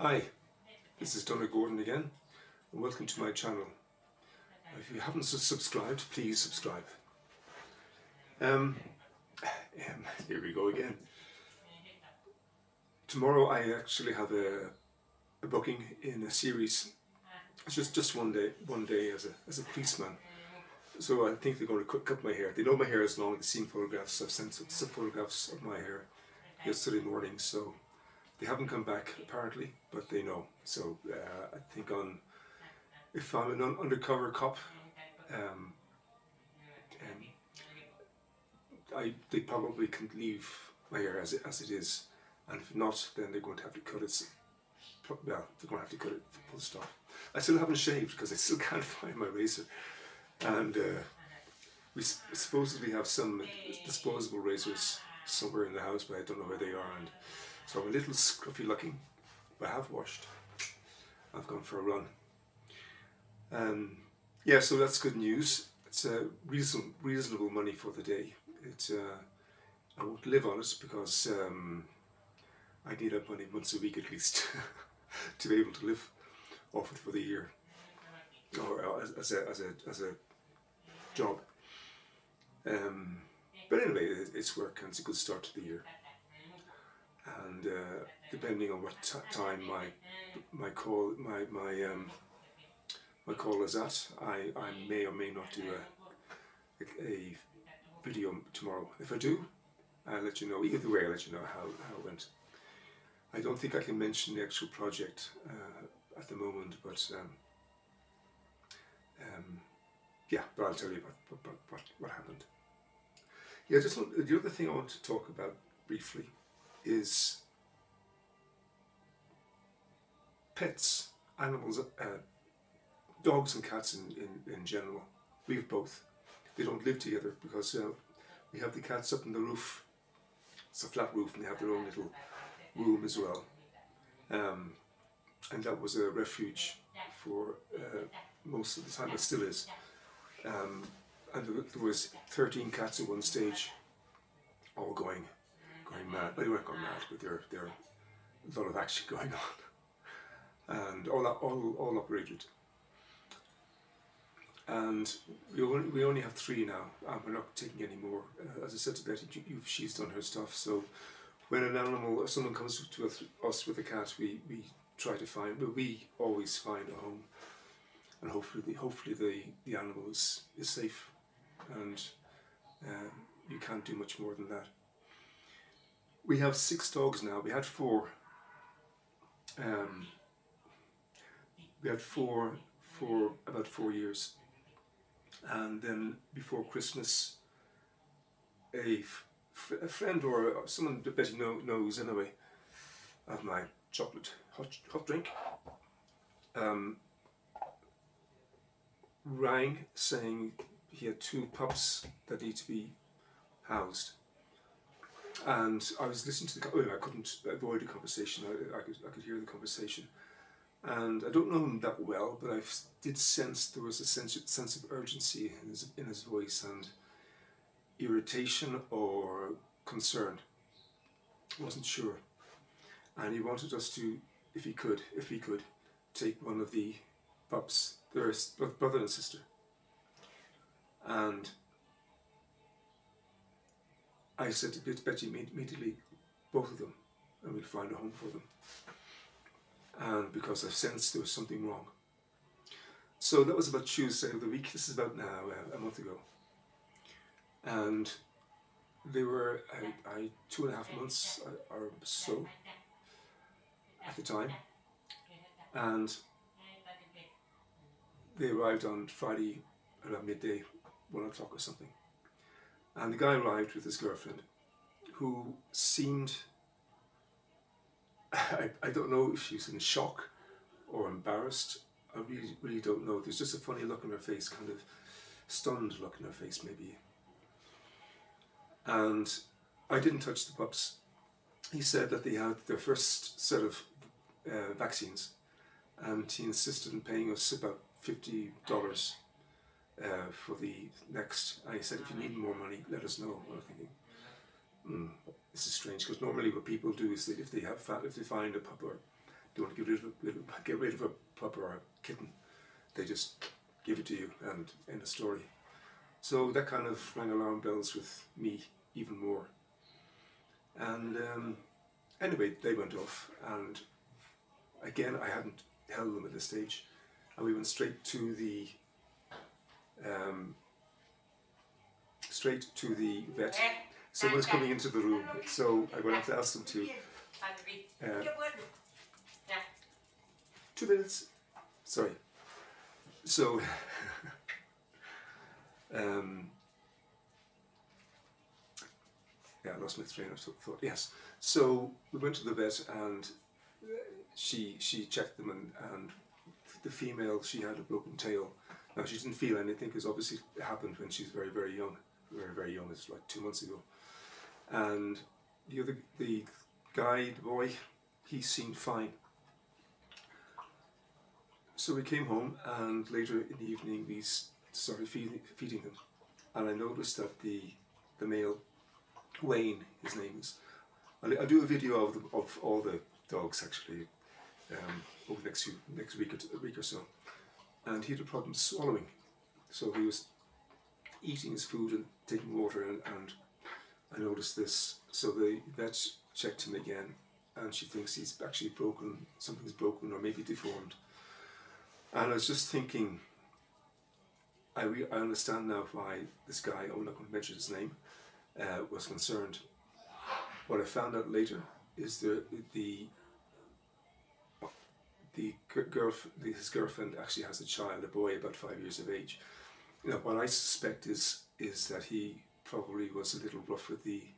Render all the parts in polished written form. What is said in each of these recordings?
Hi, this is Donald Gordon again, and welcome to my channel. If you haven't subscribed, please subscribe. Here we go again. Tomorrow I actually have a booking in a series. It's just one day as a policeman. So I think they're going to cut my hair. They know my hair is long. They've seen photographs. I've sent some photographs of my hair yesterday morning. So they haven't come back apparently, but they know. So I think if I'm an undercover cop, they probably can leave my hair as it is, and if not, then they're going to have to cut it. Well, they're going to have to cut it full stop. I still haven't shaved because I still can't find my razor, and we supposedly have some disposable razors somewhere in the house, but I don't know where they are, and so I'm a little scruffy looking, but I have washed. I've gone for a run. Yeah, so that's good news. It's reasonable money for the day. I won't live on it because I need that money once a week at least to be able to live off it for the year, or as a job. But anyway, it's work and it's a good start to the year. And depending on what time my call is at, I may or may not do a video tomorrow. If I do, I'll let you know. Either way, I'll let you know how it went. I don't think I can mention the actual project at the moment, but yeah, but I'll tell you about what happened. Yeah, the other thing I want to talk about briefly is pets, animals, dogs and cats in general. We have both. They don't live together because we have the cats up on the roof. It's a flat roof and they have their own little room as well. And that was a refuge for most of the time. It still is. And there was 13 cats at one stage, all going mad. Well, they weren't going mad, but there a lot of action going on, and all operated. And we only have 3 now, and we're not taking any more. As I said to Betty, she's done her stuff. So when an animal or someone comes to us with a cat, we try to find. Well, we always find a home, and hopefully the animal is safe, and you can't do much more than that. We have 6 dogs now. We had 4. We had 4 for about 4 years. And then before Christmas, a friend or someone that Betty knows anyway of my chocolate hot drink rang saying he had 2 pups that need to be housed. And I was listening to I couldn't avoid the conversation. I could hear the conversation. And I don't know him that well, but I did sense there was a sense of urgency in his voice, and irritation or concern. I wasn't sure. And he wanted us to, if he could, take one of the pups. They're brother and sister. And I said to Betty immediately, both of them, and we'll find a home for them. And because I sensed there was something wrong. So that was about Tuesday of the week. This is about now, a month ago. And they were 2.5 months or so at the time. And they arrived on Friday around midday, 1 o'clock or something. And the guy arrived with his girlfriend, who seemed, I don't know if she was in shock or embarrassed. I really don't know. There's just a funny look on her face, kind of stunned look on her face maybe. And I didn't touch the pups. He said that they had their first set of vaccines, and he insisted on paying us about $50 for the next. And he said, if you need more money, let us know. I was thinking, this is strange, because normally what people do is that if they find a pup or they want to get rid of a pup or a kitten, they just give it to you and end the story. So that kind of rang alarm bells with me even more. And anyway, they went off, and again, I hadn't held them at this stage, and we went straight to the vet. Someone's coming into the room, so I'm going to have to ask them to. 2 minutes. Sorry. So, yeah, I lost my train of thought. Yes. So we went to the vet, and she checked them, and the female, she had a broken tail. Now she didn't feel anything because obviously it happened when she's very, very young. Very, very young. It's like 2 months ago. And the boy, he seemed fine. So we came home, and later in the evening we started feeding them, and I noticed that the male, Wayne, his name is. I'll do a video of all the dogs actually over the next week or so, and he had a problem swallowing, so he was eating his food and taking water, and I noticed this. So the vet checked him again, and she thinks he's actually broken, something's broken or maybe deformed. And I was just thinking, I understand now why this guy, I'm not going to mention his name, was concerned. What I found out later is his girlfriend actually has a child, a boy about 5 years of age. You know, what I suspect is that he probably was a little rough with the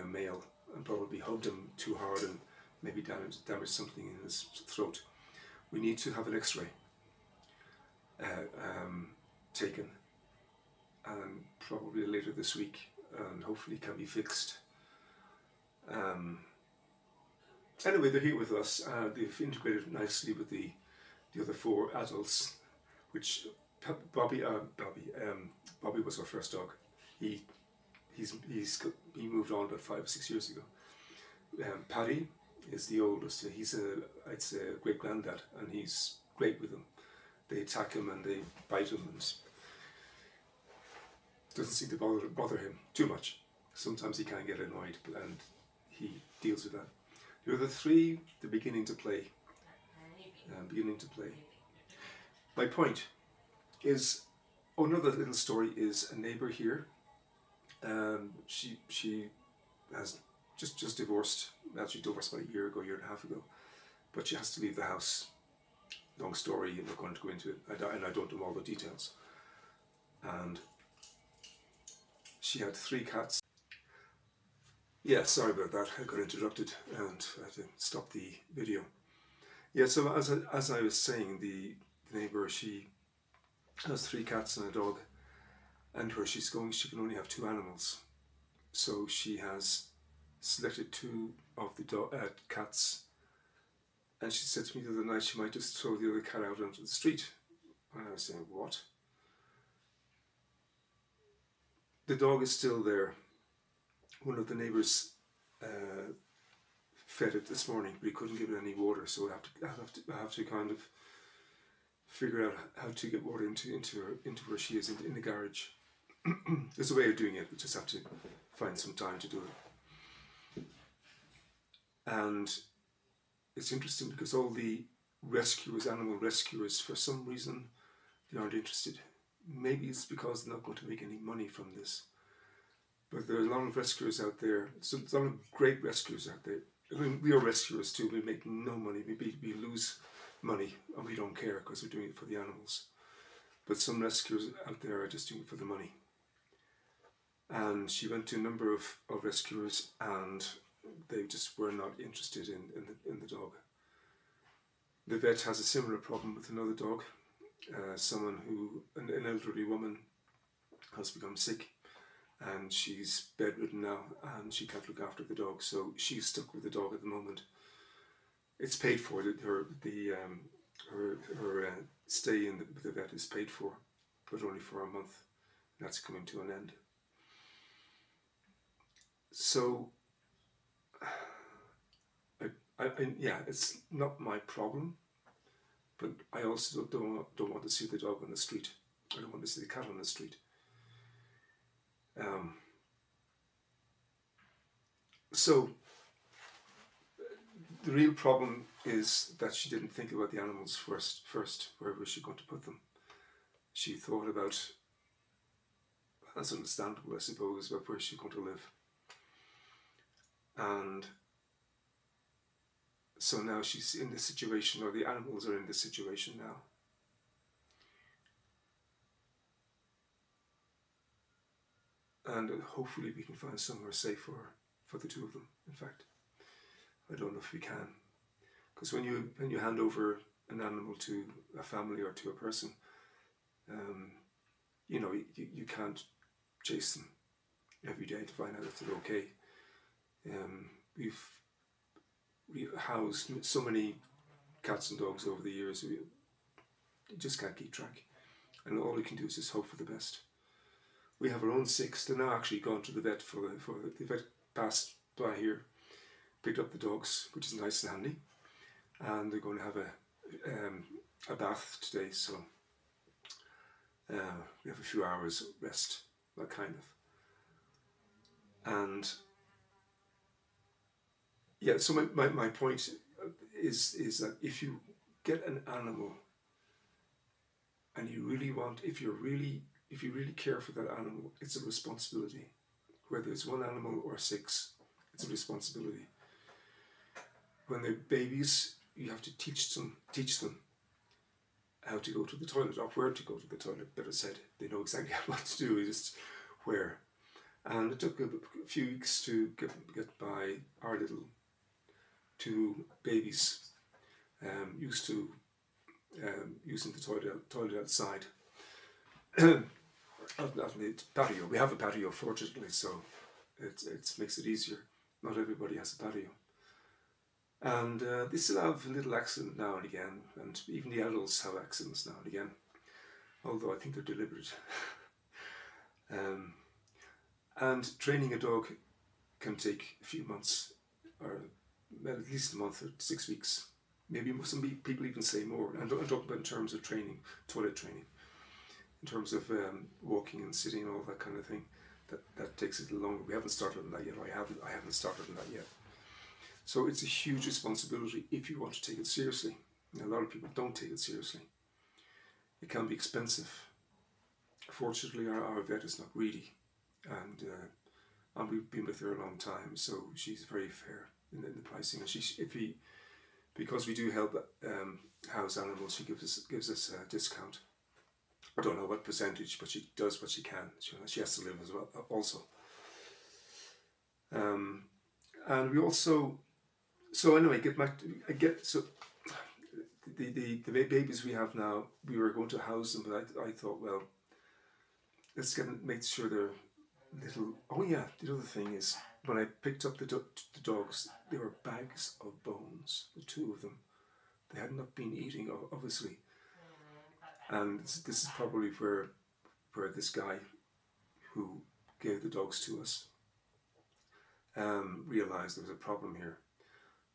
male, and probably hugged him too hard and maybe damaged something in his throat. We need to have an X-ray taken, and probably later this week, and hopefully can be fixed. Anyway, they're here with us. They've integrated nicely with the other 4 adults, which Bobby was our first dog. He moved on about 5 or 6 years ago. Paddy is the oldest. He's I'd say a great granddad, and he's great with them. They attack him and they bite him, and doesn't seem to bother him too much. Sometimes he can get annoyed, and he deals with that. The other 3, they're beginning to play. My point is, another little story is a neighbour here. She has just divorced. Actually divorced about a year and a half ago, but she has to leave the house. Long story, I'm not going to go into it, and I don't know all the details. And she had 3 cats. Yeah, sorry about that. I got interrupted and I had to stop the video. Yeah, so as I was saying, the neighbour, she has 3 cats and a dog, and where she's going, she can only have 2 animals. So she has selected 2 of the cats, and she said to me the other night she might just throw the other cat out onto the street. And I was saying, what? The dog is still there. One of the neighbours fed it this morning, but he couldn't give it any water, so I have to kind of figure out how to get water into where she is in the garage. There's a way of doing it. We just have to find some time to do it. And it's interesting because all the animal rescuers, for some reason, they aren't interested. Maybe it's because they're not going to make any money from this. But there are a lot of rescuers out there. So there's a lot of great rescuers out there. I mean, we are rescuers too. We make no money. We lose money, and we don't care because we're doing it for the animals. But some rescuers out there are just doing it for the money. And she went to a number of rescuers, and they just were not interested in the dog. The vet has a similar problem with another dog. An elderly woman has become sick, and she's bedridden now, and she can't look after the dog, so she's stuck with the dog at the moment. It's paid for. Her stay with the vet is paid for, but only for a month. That's coming to an end. So yeah, it's not my problem, but I also don't want to see the dog on the street. I don't want to see the cat on the street. Um, so the real problem is that she didn't think about the animals first, where was she going to put them? She thought about, that's understandable, I suppose, about where she's going to live. And so now she's in this situation, or the animals are in this situation now. And hopefully we can find somewhere safe for the two of them. In fact, I don't know if we can, because when you hand over an animal to a family or to a person, you know, you can't chase them every day to find out if they're okay. We've housed so many cats and dogs over the years, we just can't keep track, and all we can do is just hope for the best. We have our own 6. They're now actually gone to the vet for the vet passed by here, picked up the dogs, which is nice and handy, and they're going to have a bath today. So we have a few hours rest, that kind of. And yeah, so my point is that if you get an animal and you really want, if you really care for that animal, it's a responsibility. Whether it's one animal or 6, it's a responsibility. When they're babies, you have to teach them how to go to the toilet, or where to go to the toilet, better said. They know exactly what to do, just where. And it took a few weeks to get by our little 2 babies used to using the toilet outside. Not the patio. We have a patio, fortunately, so it makes it easier. Not everybody has a patio. And they still have a little accident now and again, and even the adults have accidents now and again, although I think they're deliberate. And training a dog can take a few months, or at least a month or 6 weeks. Maybe some people even say more. And I'm talking about in terms of training, toilet training, in terms of walking and sitting and all that kind of thing. That takes a little longer. We haven't started on that yet. I haven't started on that yet. So it's a huge responsibility if you want to take it seriously. And a lot of people don't take it seriously. It can be expensive. Fortunately, our vet is not greedy, and we've been with her a long time, so she's very fair in the pricing. And because we do help house animals, she gives us a discount. I don't know what percentage, but she does what she can. She has to live as well, also. And we also, so anyway, so the babies we have now, we were going to house them, but I thought, well, let's make sure they're little. Oh yeah, the other thing is, when I picked up the dogs, they were bags of bones, the 2 of them. They had not been eating, obviously. And this is probably where this guy who gave the dogs to us realized there was a problem here.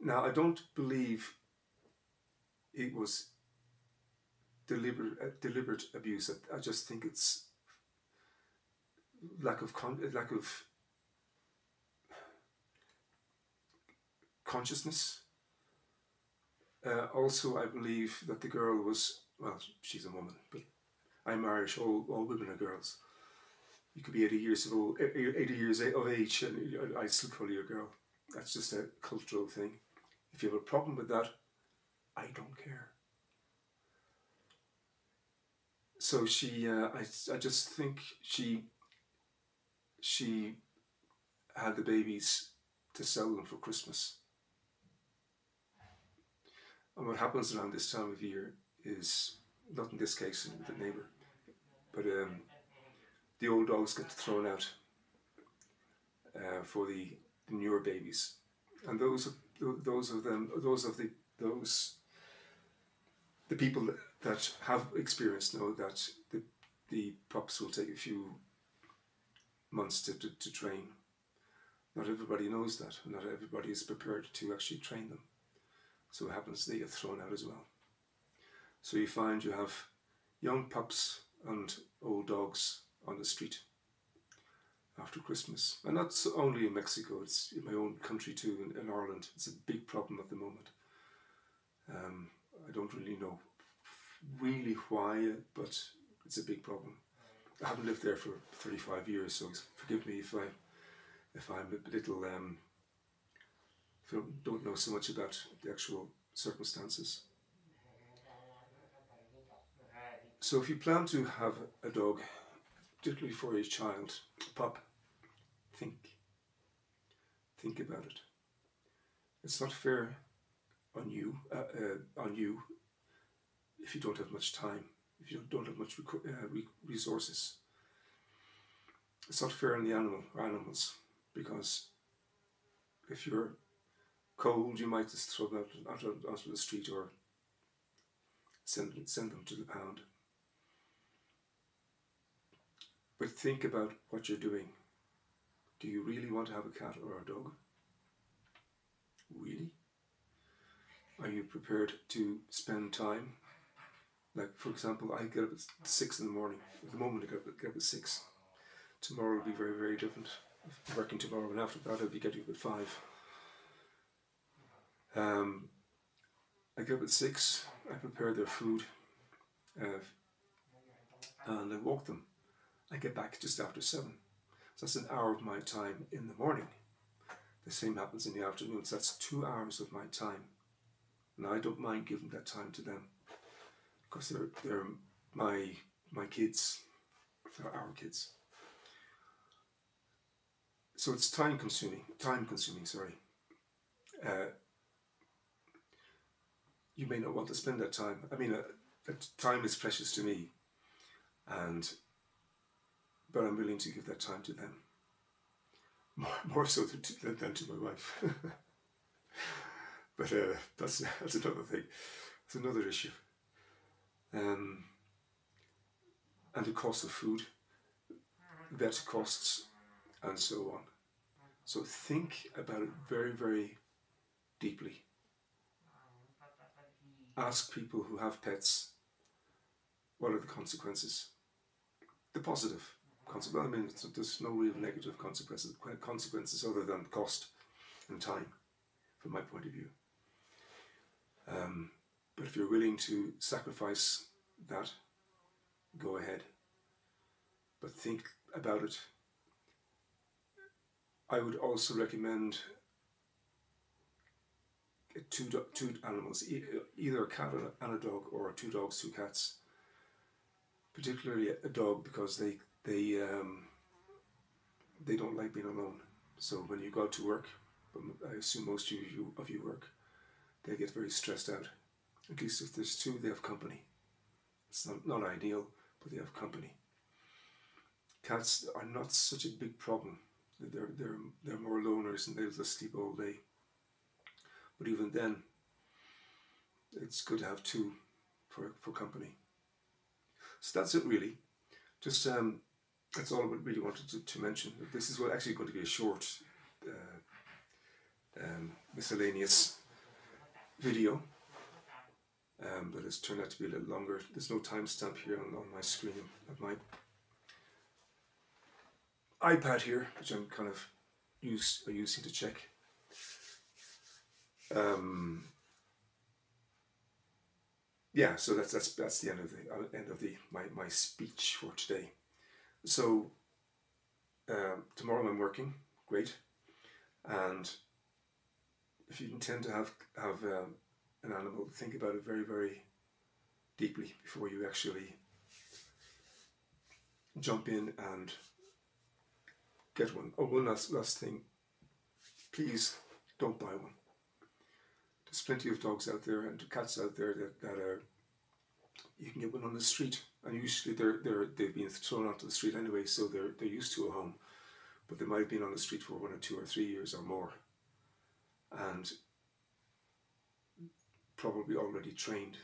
Now, I don't believe it was deliberate abuse. I just think it's lack of consciousness. Also, I believe that the girl was, well, she's a woman, but I'm Irish, all women are girls. You could be 80 years of age, and I still call you a girl. That's just a cultural thing. If you have a problem with that, I don't care. So she, I just think she had the babies to sell them for Christmas. And what happens around this time of year is, not in this case, the neighbour, but the old dogs get thrown out for the newer babies, and those the people that have experience know that the pups will take a few months to train. Not everybody knows that, and not everybody is prepared to actually train them. So it happens they get thrown out as well. So you find you have young pups and old dogs on the street after Christmas. And that's only in Mexico, it's in my own country too, in Ireland. It's a big problem at the moment. I don't really know why, but it's a big problem. I haven't lived there for 35 years, so forgive me if I'm a little if I don't know so much about the actual circumstances. So if you plan to have a dog, particularly for a child, a pup, think about it. It's not fair on you if you don't have much time, if you don't have much resources. It's not fair on the animals, because if you're cold, you might just throw them out onto the street or send them to the pound. But think about what you're doing. Do you really want to have a cat or a dog? Really? Are you prepared to spend time? Like, for example, I get up at 6 in the morning. At the moment, I get up at 6. Tomorrow will be very, very different. I'm working tomorrow, and after that, I'll be getting up at 5. I get up at 6. I prepare their food, and I walk them. I get back just after 7. So that's an hour of my time in the morning. The same happens in the afternoon. So that's 2 hours of my time. And I don't mind giving that time to them, because they're my kids. They're our kids. So it's time consuming, sorry. You may not want to spend that time. I mean, that time is precious to me, but I'm willing to give that time to them. More so than to my wife. But that's another thing. It's another issue. And the cost of food, vet costs, and so on. So think about it very, very deeply. Ask people who have pets, what are the consequences? The positive consequences. I mean, there's no real negative consequences other than cost and time, from my point of view. But if you're willing to sacrifice that, go ahead. But think about it. I would also recommend two animals, either a cat and a dog, or 2 dogs, 2 cats. Particularly a dog, because they don't like being alone. So when you go out to work, I assume most of you work, they get very stressed out. At least if there's 2, they have company. It's not ideal, but they have company. Cats are not such a big problem. They're more loners, and they'll just sleep all day. But even then, it's good to have 2 for company. So that's it, really. Just that's all I really wanted to mention. This is actually going to be a short, miscellaneous video, but it's turned out to be a little longer. There's no timestamp here on my screen of my iPad here, which I'm kind of using to check. Yeah, so that's the end of my speech for today. So tomorrow I'm working, great, and if you intend to have an animal, think about it very, very deeply before you actually jump in and get one. Oh, one last thing, please don't buy one. There's plenty of dogs out there and cats out there that are, you can get one on the street, and usually they've been thrown onto the street anyway, so they're used to a home, but they might have been on the street for 1 or 2 or 3 years or more, and probably already trained.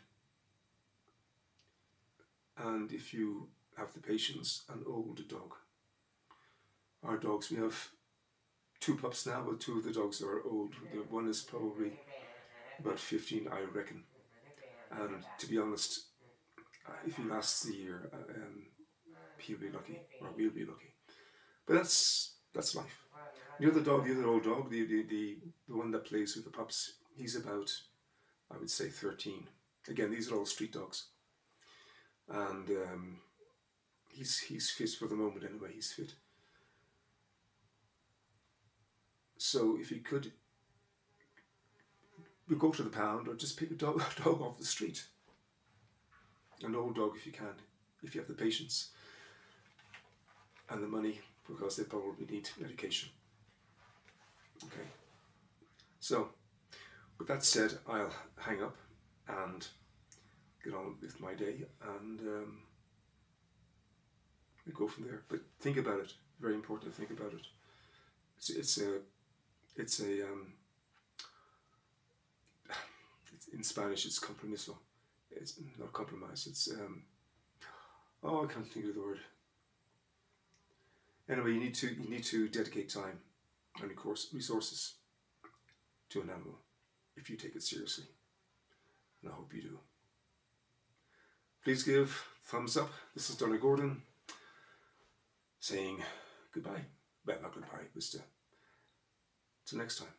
And if you have the patience and old dog, our dogs, we have 2 pups now, but 2 of the dogs are old. The one is probably about 15, I reckon. And to be honest, if he lasts the year, he'll be lucky, or we'll be lucky. But that's life. The other old dog, the one that plays with the pups, he's about, I would say, 13. Again, these are all street dogs. And he's fit for the moment anyway, he's fit. So if he could, we go to the pound or just pick a dog off the street. An old dog if you can, if you have the patience and the money, because they probably need medication. Okay. So, with that said, I'll hang up and get on with my day, and we go from there. But think about it. Very important to think about it. It's in Spanish it's compromiso. It's not compromise. It's I can't think of the word. Anyway, you need to dedicate time and of course resources to an animal if you take it seriously, and I hope you do. Please give thumbs up. This is Donald Gordon saying goodbye. Well, not goodbye, but till next time.